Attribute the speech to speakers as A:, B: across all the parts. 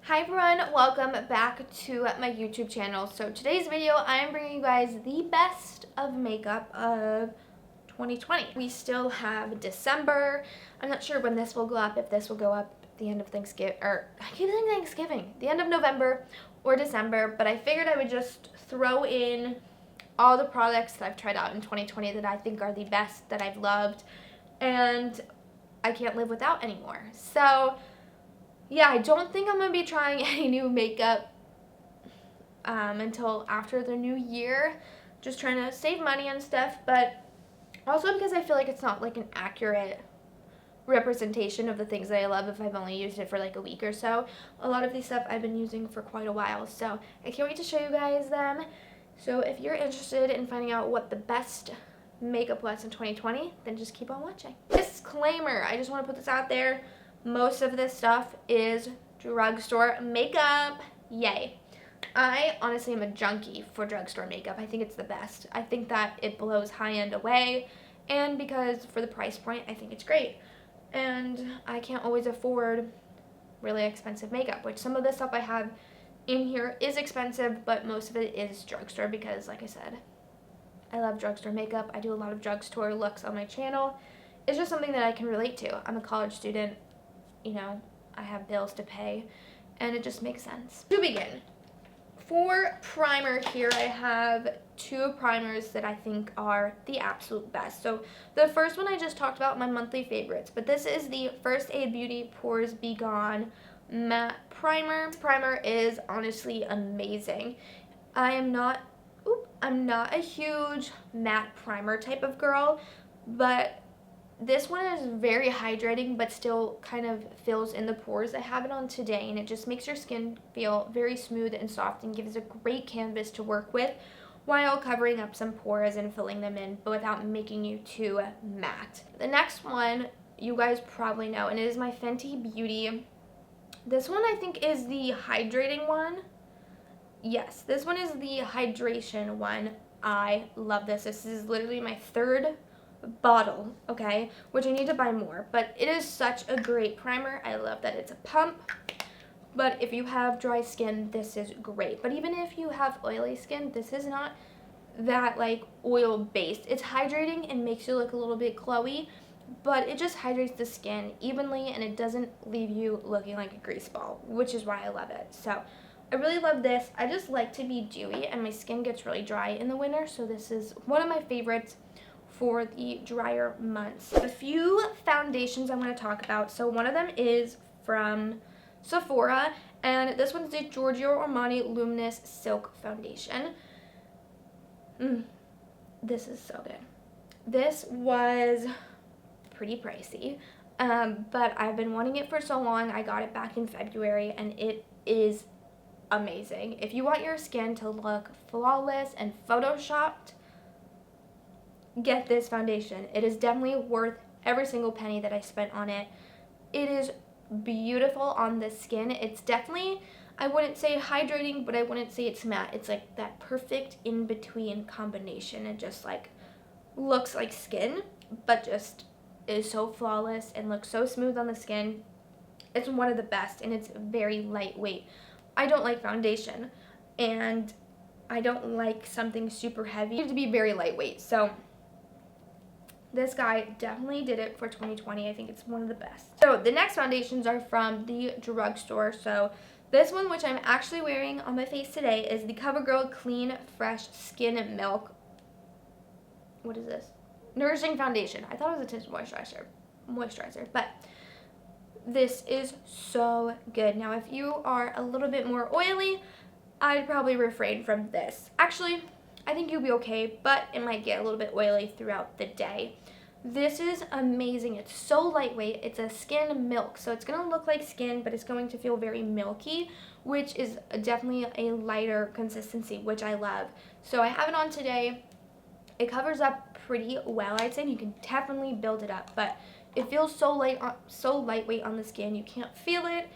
A: Hi everyone, welcome back to my YouTube channel. So today's video, I'm bringing you guys the best of makeup of 2020. We still have December. I'm not sure when this will go up, if this will go up at the end of Thanksgiving, or I keep saying Thanksgiving, the end of November or December, but I figured I would just throw in all the products that I've tried out in 2020 that I think are the best, that I've loved, and I can't live without anymore. So yeah, I don't think I'm going to be trying any new makeup until after the new year. Just trying to save money and stuff, but also because I feel like it's not like an accurate representation of the things that I love if I've only used it for like a week or so. A lot of these stuff I've been using for quite a while, so I can't wait to show you guys them. So if you're interested in finding out what the best makeup was in 2020, then just keep on watching. Disclaimer, I just want to put this out there. Most of this stuff is drugstore makeup. Yay. I honestly am a junkie for drugstore makeup. I think it's the best. I think that it blows high-end away, and because for the price point, I think it's great. And I can't always afford really expensive makeup, which some of the stuff I have in here is expensive, but most of it is drugstore because, like I said, I love drugstore makeup. I do a lot of drugstore looks on my channel. It's just something that I can relate to. I'm a college student. You know, I have bills to pay, and it just makes sense. To begin, for primer here, I have two primers that I think are the absolute best. So the first one I just talked about, my monthly favorites, but this is the First Aid Beauty Pores Be Gone Matte Primer. This primer is honestly amazing. I'm not a huge matte primer type of girl, but this one is very hydrating, but still kind of fills in the pores. I have it on today, and it just makes your skin feel very smooth and soft and gives a great canvas to work with while covering up some pores and filling them in, but without making you too matte. The next one you guys probably know, and it is my Fenty Beauty. This one I think is the hydrating one. Yes, this one is the hydration one. I love this. This is literally my third bottle, okay, which I need to buy more, but it is such a great primer. I love that it's a pump, but if you have dry skin, this is great. But even if you have oily skin, this is not that like oil based. It's hydrating and makes you look a little bit glowy, but it just hydrates the skin evenly, and it doesn't leave you looking like a grease ball, which is why I love it. So I really love this. I just like to be dewy, and my skin gets really dry in the winter, so this is one of my favorites for the drier months. A few foundations I'm going to talk about. So one of them is from Sephora, and this one's the Giorgio Armani Luminous Silk Foundation. This is so good. This was pretty pricey, but I've been wanting it for so long. I got it back in February, and it is amazing. If you want your skin to look flawless and photoshopped, get this foundation. It is definitely worth every single penny that I spent on it. It is beautiful on the skin. It's definitely, I wouldn't say hydrating, but I wouldn't say it's matte. It's like that perfect in-between combination. It just like looks like skin, but just is so flawless and looks so smooth on the skin. It's one of the best, and it's very lightweight. I don't like foundation, and I don't like something super heavy. It needs to be very lightweight, so this guy definitely did it for 2020. I think it's one of the best. So the next foundations are from the drugstore. So this one, which I'm actually wearing on my face today, is the Covergirl Clean Fresh Skin Milk. What is this? Nourishing Foundation. I thought it was a tinted moisturizer, but this is so good. Now, if you are a little bit more oily, I'd probably refrain from this. Actually, I think you'll be okay, but it might get a little bit oily throughout the day. This is amazing. It's so lightweight. It's a skin milk, so it's going to look like skin, but it's going to feel very milky, which is definitely a lighter consistency, which I love. So I have it on today. It covers up pretty well, I'd say, and you can definitely build it up, but it feels so lightweight on the skin. You can't feel it.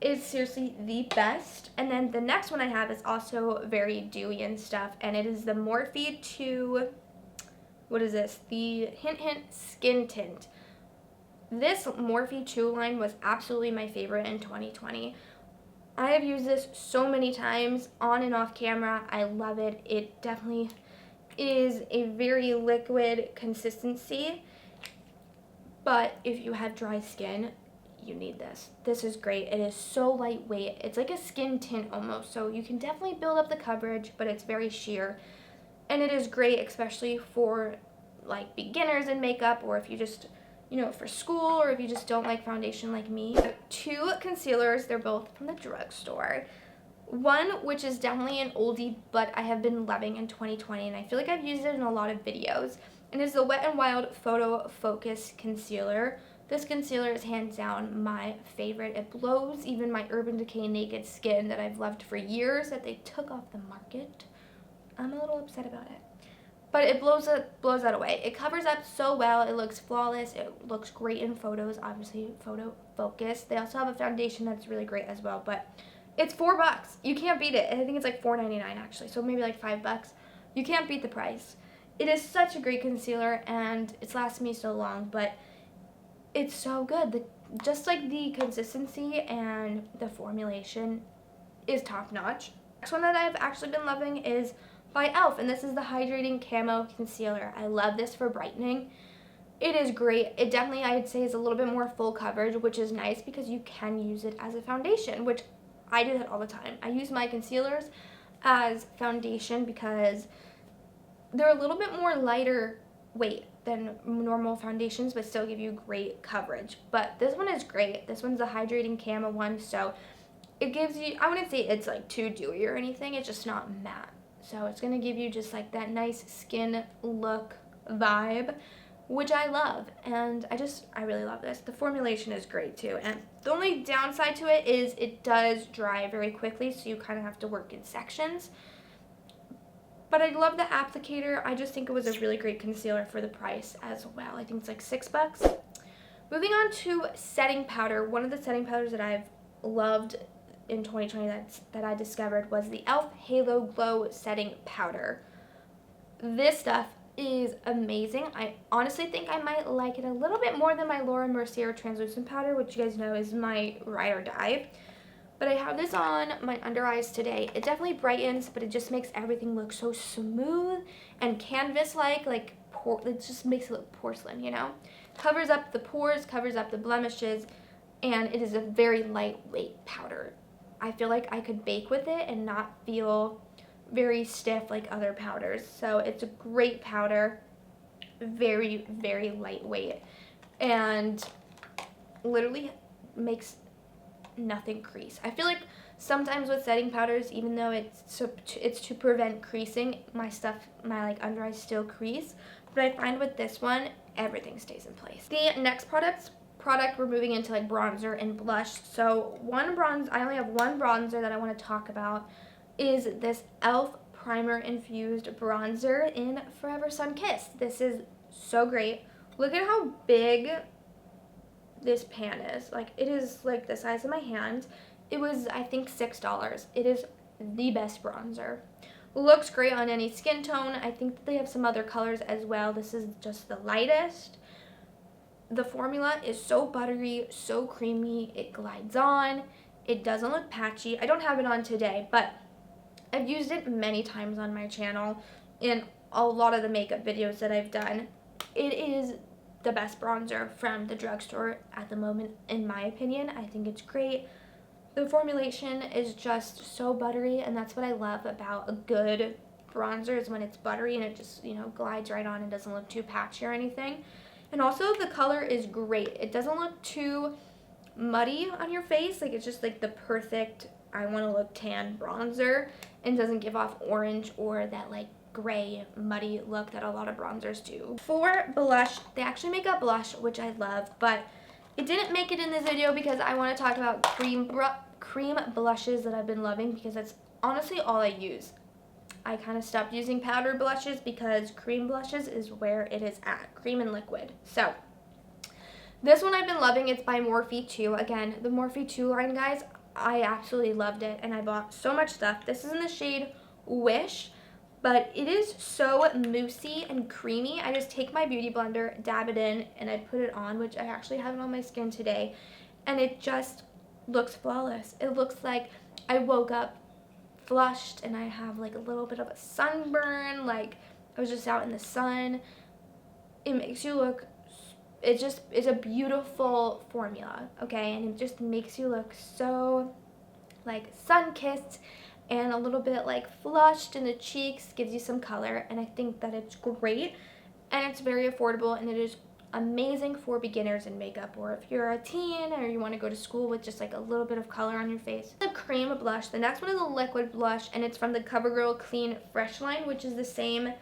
A: It's seriously the best. And then the next one I have is also very dewy and stuff, and it is the Morphe 2, what is this? The Hint Skin Tint. This Morphe 2 line was absolutely my favorite in 2020. I have used this so many times on and off camera. I love it. It definitely is a very liquid consistency, but if you have dry skin, you need this. This is great. It is so lightweight. It's like a skin tint almost, so you can definitely build up the coverage, but it's very sheer. And it is great, especially for like beginners in makeup, or if you just, you know, for school, or if you just don't like foundation like me. 2 concealers, they're both from the drugstore. One, which is definitely an oldie, but I have been loving in 2020, and I feel like I've used it in a lot of videos, and is the Wet n Wild Photo Focus Concealer. This concealer is hands down my favorite. It blows even my Urban Decay Naked Skin that I've loved for years that they took off the market. I'm a little upset about it. But it blows that away. It covers up so well. It looks flawless. It looks great in photos, obviously photo focus. They also have a foundation that's really great as well, but it's $4. You can't beat it. I think it's like $4.99 actually, so maybe like $5. You can't beat the price. It is such a great concealer, and it's lasted me so long, but it's so good. Just like the consistency and the formulation is top notch. Next one that I've actually been loving is by e.l.f. and this is the Hydrating Camo Concealer. I love this for brightening. It is great. It definitely, I'd say, is a little bit more full coverage, which is nice because you can use it as a foundation, which I do that all the time. I use my concealers as foundation because they're a little bit more lighter weight than normal foundations, but still give you great coverage. But this one is great. This one's the Hydrating Camo one, so it gives you, I wouldn't say it's like too dewy or anything, it's just not matte. So it's gonna give you just like that nice skin look vibe, which I love, and I really love this. The formulation is great too, and the only downside to it is it does dry very quickly, so you kind of have to work in sections. But I love the applicator. I just think it was a really great concealer for the price as well. I think it's like $6. Moving on to setting powder. One of the setting powders that I've loved in 2020 that I discovered was the e.l.f. Halo Glow Setting Powder. This stuff is amazing. I honestly think I might like it a little bit more than my Laura Mercier translucent powder, which you guys know is my ride or die. But I have this on my under eyes today. It definitely brightens, but it just makes everything look so smooth and canvas-like, it just makes it look porcelain, you know? Covers up the pores, covers up the blemishes, and it is a very lightweight powder. I feel like I could bake with it and not feel very stiff like other powders. So it's a great powder, very, very lightweight, and literally makes nothing crease. I feel like sometimes with setting powders, even though it's to prevent creasing, my like under eyes still crease, but I find with this one, everything stays in place. The next product we're moving into like bronzer and blush. So I only have one bronzer that I want to talk about, is this e.l.f. Primer Infused Bronzer in Forever Sun Kiss. This is so great. Look at how big this pan is. Like, it is like the size of my hand. It was, I think, $6. It is the best bronzer. Looks great on any skin tone. I think that they have some other colors as well. This is just the lightest. The formula is so buttery, so creamy. It glides on. It doesn't look patchy. I don't have it on today, but I've used it many times on my channel in a lot of the makeup videos that I've done. It is the best bronzer from the drugstore at the moment, in my opinion. I think it's great. The formulation is just so buttery, and that's what I love about a good bronzer, is when it's buttery and it just, you know, glides right on and doesn't look too patchy or anything. And also the color is great. It doesn't look too muddy on your face. Like, it's just like the perfect, I want to look tan bronzer, and doesn't give off orange or that like gray muddy look that a lot of bronzers do. For blush, they actually make a blush, which I love, but it didn't make it in this video because I want to talk about cream blushes that I've been loving, because that's honestly all I use. I kind of stopped using powdered blushes because cream blushes is where it is at, cream and liquid. So this one I've been loving. It's by Morphe 2. Again, the Morphe 2 line, guys, I absolutely loved it, and I bought so much stuff. This is in the shade Wish, but it is so moussey and creamy. I just take my beauty blender, dab it in, and I put it on, which I actually have it on my skin today, and it just looks flawless. It looks like I woke up flushed and I have like a little bit of a sunburn, like I was just out in the sun. It makes you look, it just is a beautiful formula, okay? And it just makes you look so like sun-kissed and a little bit like flushed in the cheeks, gives you some color, and I think that it's great and it's very affordable, and it is amazing for beginners in makeup, or if you're a teen or you want to go to school with just like a little bit of color on your face. The cream blush, the next one is a liquid blush, and it's from the Covergirl Clean Fresh line, which is the same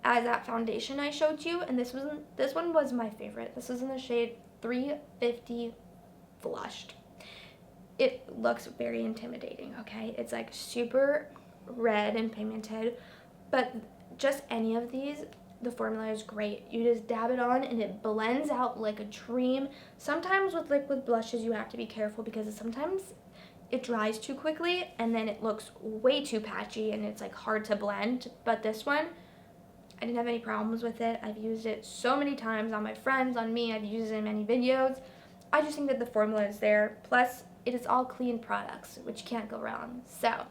A: as that foundation I showed you, and this one was my favorite. This is in the shade 350 Flushed. It looks very intimidating, okay? It's like super red and pigmented, but just any of these, the formula is great. You just dab it on and it blends out like a dream. Sometimes with liquid blushes you have to be careful because sometimes it dries too quickly and then it looks way too patchy and it's like hard to blend, but this one, I didn't have any problems with it. I've used it so many times on my friends, on me. I've used it in many videos. I just think that the formula is there. Plus, it is all clean products, which can't go wrong. So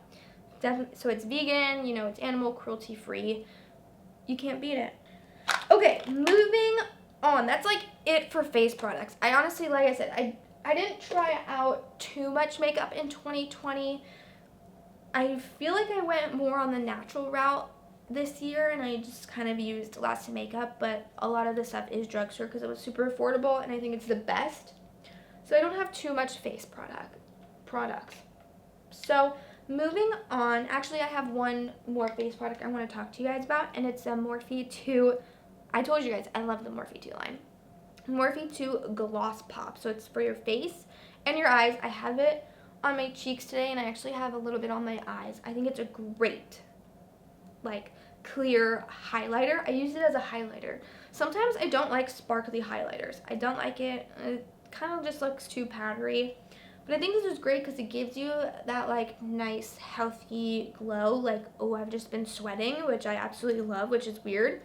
A: it's vegan, you know, it's animal cruelty free. You can't beat it. Okay, moving on. That's like it for face products. I honestly, like I said, I didn't try out too much makeup in 2020. I feel like I went more on the natural route this year, and I just kind of used less makeup, but a lot of the stuff is drugstore because it was super affordable, and I think it's the best. So I don't have too much face products. So moving on, actually I have one more face product I want to talk to you guys about, and it's a Morphe 2. I told you guys I love the Morphe 2 line. Morphe 2 Gloss Pop. So it's for your face and your eyes. I have it on my cheeks today, and I actually have a little bit on my eyes. I think it's a great, like, clear highlighter. I use it as a highlighter. Sometimes I don't like sparkly highlighters. I don't like it. It kind of just looks too powdery. But I think this is great because it gives you that like nice healthy glow, like, oh, I've just been sweating, which I absolutely love, which is weird.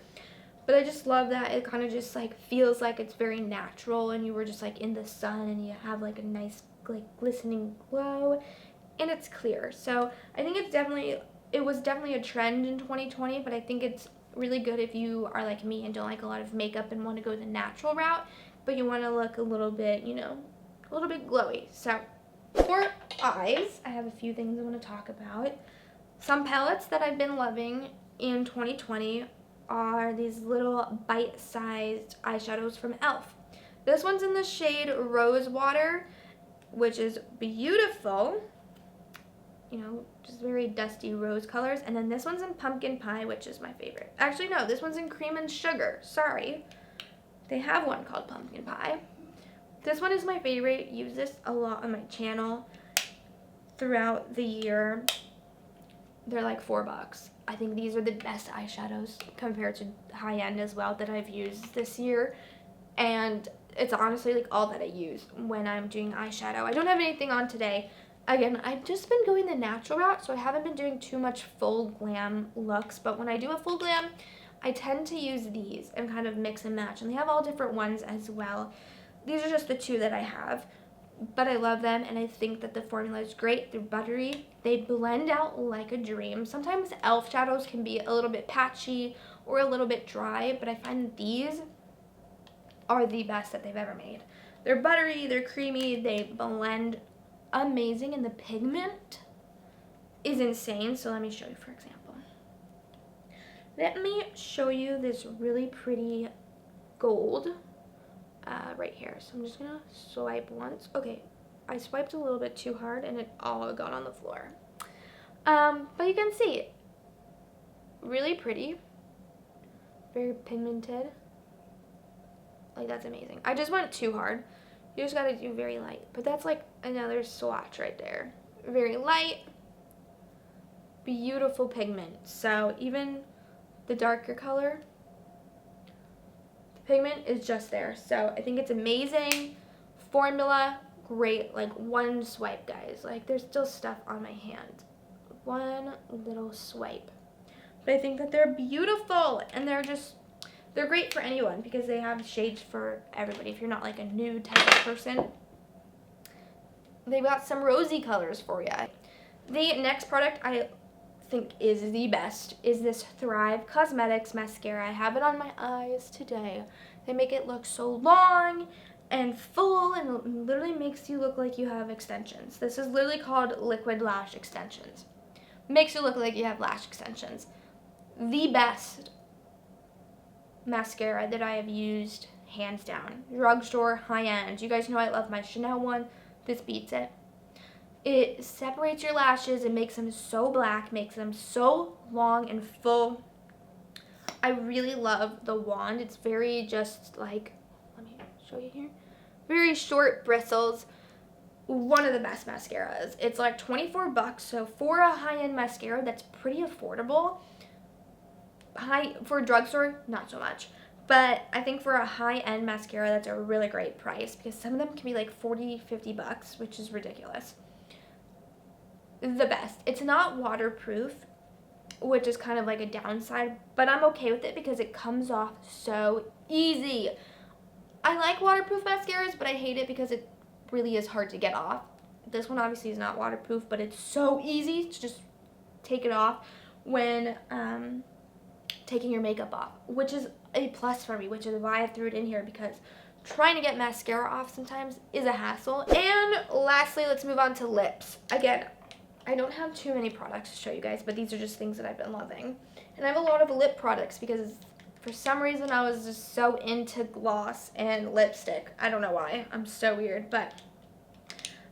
A: But I just love that it kind of just like feels like it's very natural and you were just like in the sun and you have like a nice like glistening glow and it's clear. So I think it was definitely a trend in 2020, but I think it's really good if you are like me and don't like a lot of makeup and want to go the natural route, but you want to look a little bit, you know, a little bit glowy. So for eyes, I have a few things I want to talk about. Some palettes that I've been loving in 2020 are these little bite-sized eyeshadows from e.l.f. This one's in the shade Rose Water, which is beautiful. You know, just very dusty rose colors. And then this one's in Pumpkin Pie, which is my favorite. Actually, no, this one's in Cream and Sugar. Sorry. They have one called Pumpkin Pie. This one is my favorite. Use this a lot on my channel throughout the year. They're like $4. I think these are the best eyeshadows compared to high-end as well that I've used this year. And it's honestly like all that I use when I'm doing eyeshadow. I don't have anything on today. Again, I've just been going the natural route, so I haven't been doing too much full glam looks. But when I do a full glam, I tend to use these and kind of mix and match. And they have all different ones as well. These are just the two that I have. But I love them, and I think that the formula is great. They're buttery. They blend out like a dream. Sometimes e.l.f. shadows can be a little bit patchy or a little bit dry, but I find these are the best that they've ever made. They're buttery, they're creamy, they blend amazing, and the pigment is insane. So let me show you, for example. Let me show you this really pretty gold right here. So I'm just gonna swipe once. Okay, I swiped a little bit too hard and it all got on the floor. But you can see, really pretty, very pigmented. Like, that's amazing. I just went too hard. You just gotta do very light. But that's like another swatch right there. Very light, beautiful pigment. So even the darker color, pigment is just there. So I think it's amazing. Formula, great. Like, one swipe, guys. Like, there's still stuff on my hand. One little swipe. But I think that they're beautiful, and they're great for anyone because they have shades for everybody. If you're not like a nude type of person, they've got some rosy colors for you. The next product I think is the best is this Thrive Cosmetics mascara. I have it on my eyes today. They make it look so long and full, and it literally makes you look like you have extensions. This is literally called liquid lash extensions. Makes you look like you have lash extensions. The best mascara that I have used, hands down. Drugstore, high-end. You guys know I love my Chanel one. This beats it. It separates your lashes and makes them so black, makes them so long and full. I really love the wand. It's very just like, let me show you here. Very short bristles. One of the best mascaras. It's like 24 bucks, so for a high-end mascara, that's pretty affordable. For a drugstore, not so much. But I think for a high-end mascara, that's a really great price because some of them can be like 40, 50 bucks, which is ridiculous. The best. It's not waterproof, which is kind of like a downside, but I'm okay with it because it comes off so easy. I like waterproof mascaras, but I hate it because it really is hard to get off. This one obviously is not waterproof, but it's so easy to just take it off when taking your makeup off, which is a plus for me, which is why I threw it in here, because trying to get mascara off sometimes is a hassle. And lastly, let's move on to lips. Again, I don't have too many products to show you guys, but these are just things that I've been loving. And I have a lot of lip products because for some reason I was just so into gloss and lipstick. I don't know why. I'm so weird, but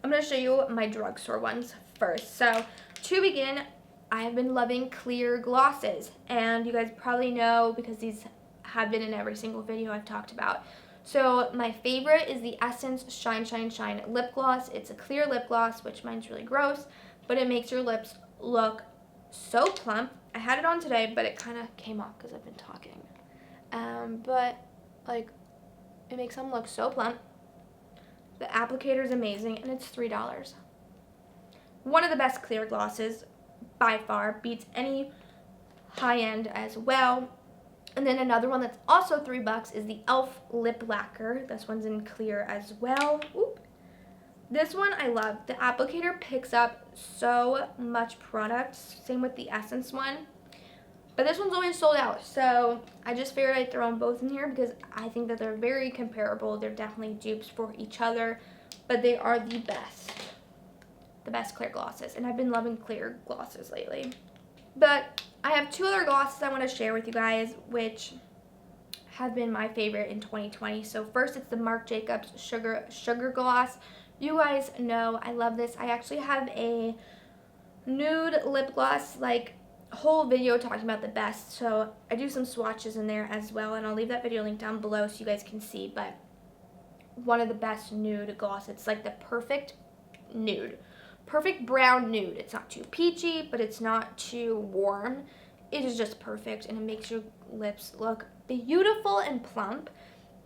A: I'm going to show you my drugstore ones first. So to begin, I have been loving clear glosses, and you guys probably know because these have been in every single video I've talked about. So my favorite is the Essence Shine Shine Shine lip gloss. It's a clear lip gloss, which mine's really gross, but it makes your lips look so plump. I had it on today, but it kind of came off because I've been talking. But like, it makes them look so plump. The applicator is amazing, and it's $3. One of the best clear glosses by far, beats any high-end as well. And then another one that's also $3 is the e.l.f. Lip Lacquer. This one's in clear as well. Oop. This one I love. The applicator picks up so much product. Same with the Essence one. But this one's always sold out. So I just figured I'd throw them both in here because I think that they're very comparable. They're definitely dupes for each other. But they are the best. The best clear glosses. And I've been loving clear glosses lately. But I have two other glosses I want to share with you guys, which have been my favorite in 2020. So first, it's the Marc Jacobs Sugar Gloss. You guys know I love this. I actually have a nude lip gloss, like, whole video talking about the best. So I do some swatches in there as well, and I'll leave that video link down below so you guys can see. But one of the best nude gloss. It's like the perfect nude. Perfect brown nude. It's not too peachy, but it's not too warm. It is just perfect, and it makes your lips look beautiful and plump.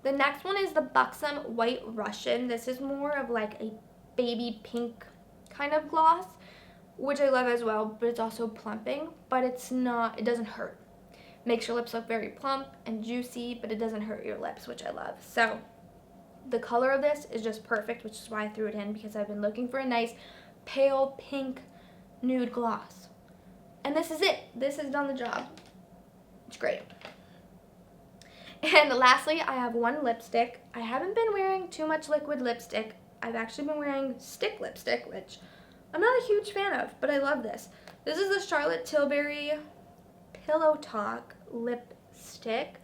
A: The next one is the Buxom White Russian. This is more of like a baby pink kind of gloss, which I love as well, but it's also plumping, but it's not, it doesn't hurt. Makes your lips look very plump and juicy, but it doesn't hurt your lips, which I love. So the color of this is just perfect, which is why I threw it in, because I've been looking for a nice pale pink nude gloss. And this is it. This has done the job. It's great. And lastly, I have one lipstick. I haven't been wearing too much liquid lipstick. I've actually been wearing stick lipstick, which I'm not a huge fan of, but I love this. This is the Charlotte Tilbury Pillow Talk lipstick.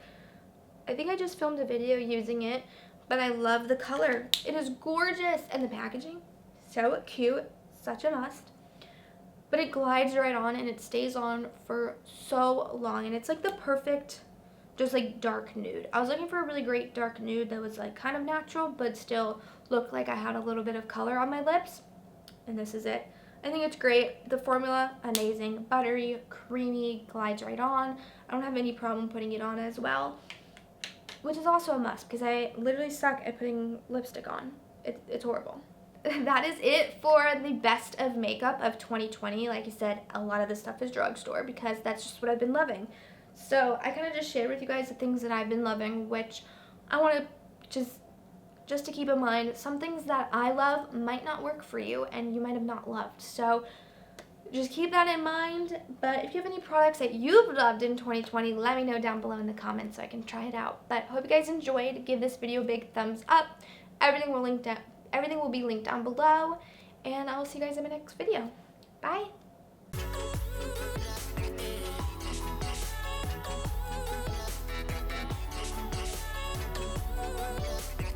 A: I think I just filmed a video using it, but I love the color. It is gorgeous, and the packaging, so cute. Such a must. But it glides right on, and it stays on for so long, and it's like the perfect just like dark nude. I was looking for a really great dark nude that was like kind of natural but still looked like I had a little bit of color on my lips, and this is it. I think it's great. The formula, amazing. Buttery, creamy, glides right on. I don't have any problem putting it on as well, which is also a must because I literally suck at putting lipstick on. It's horrible. That is it for the best of makeup of 2020. Like I said, a lot of this stuff is drugstore because that's just what I've been loving. So I kind of just shared with you guys the things that I've been loving, which I want to just just to keep in mind, some things that I love might not work for you and you might have not loved. So just keep that in mind. But if you have any products that you've loved in 2020, let me know down below in the comments so I can try it out. But hope you guys enjoyed. Give this video a big thumbs up. Everything will be linked down below. And I will see you guys in my next video. Bye.